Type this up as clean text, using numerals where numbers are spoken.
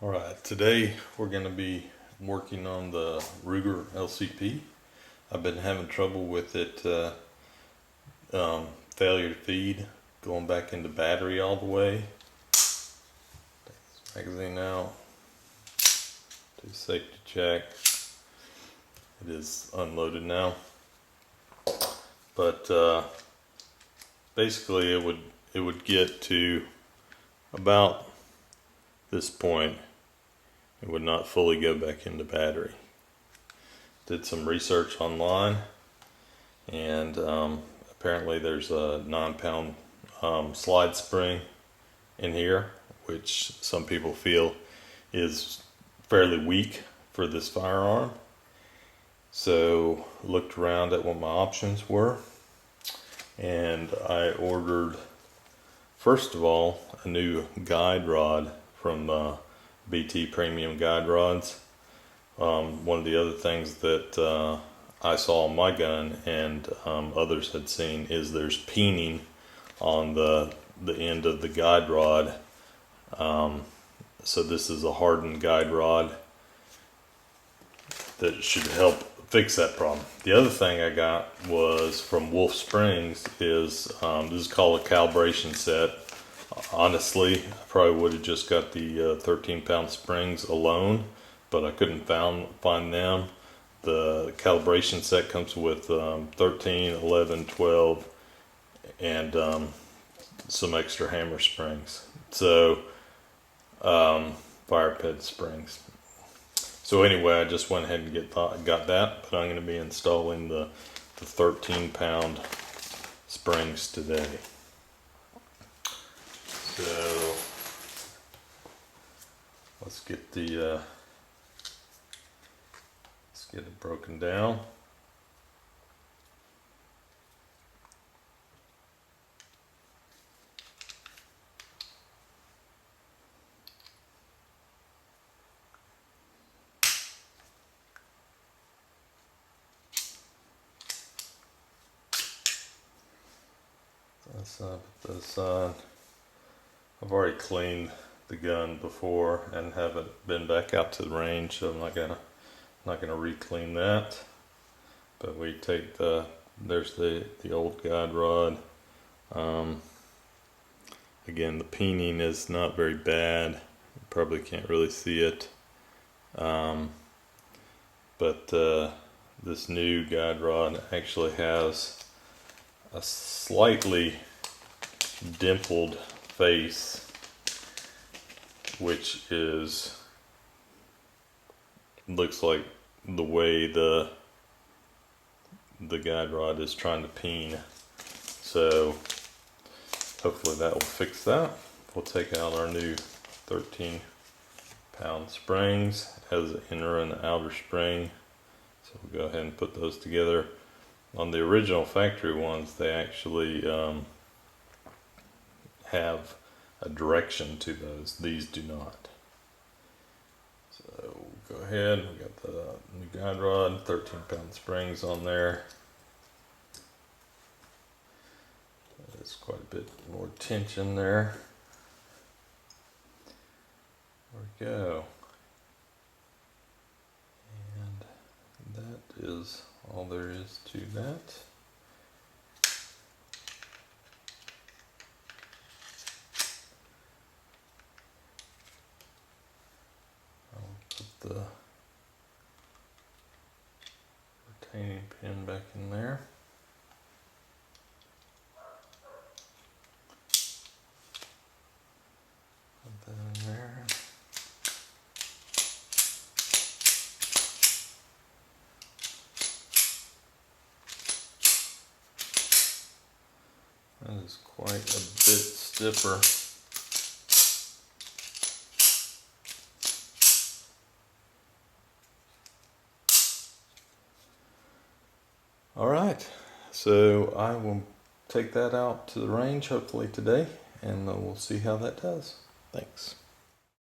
Alright, today we're going to be working on the Ruger LCP. I've been having trouble with it, failure to feed, going back into battery all the way. Take this magazine out, do a safety check. It is unloaded now. But basically it would get to about this point. It would not fully go back into battery. Did some research online, and apparently there's a 9-pound slide spring in here, which some people feel is fairly weak for this firearm. So looked around at what my options were, and I ordered, first of all, a new guide rod from BT Premium Guide Rods. One of the other things that I saw on my gun and others had seen is there's peening on the end of the guide rod. So this is a hardened guide rod that should help fix that problem. The other thing I got was from Wolf Springs is this is called a calibration set. Honestly, I probably would have just got the 13-pound springs alone, but I couldn't find them. The calibration set comes with 13, 11, 12, and some extra hammer springs. So, fire pit springs. So anyway, I just went ahead and got that, but I'm going to be installing the 13-pound springs today. So let's get it broken down. Put this on. I've already cleaned the gun before and haven't been back out to the range, so I'm not gonna re-clean that. But we take there's the old guide rod. Again, the peening is not very bad. You probably can't really see it. But this new guide rod actually has a slightly dimpled face, which looks like the way the guide rod is trying to peen. So hopefully that will fix that. We'll take out our new 13-pound springs, has an inner and an outer spring. So we'll go ahead and put those together. On the original factory ones, they actually have a direction to those. These do not. So we'll go ahead. We got the new guide rod, 13-pound springs on there. There's quite a bit more tension there. There we go. And that is all there is to that. Put the retaining pin back in there. Put that in there. That is quite a bit stiffer. Alright, so I will take that out to the range hopefully today, and we'll see how that does. Thanks.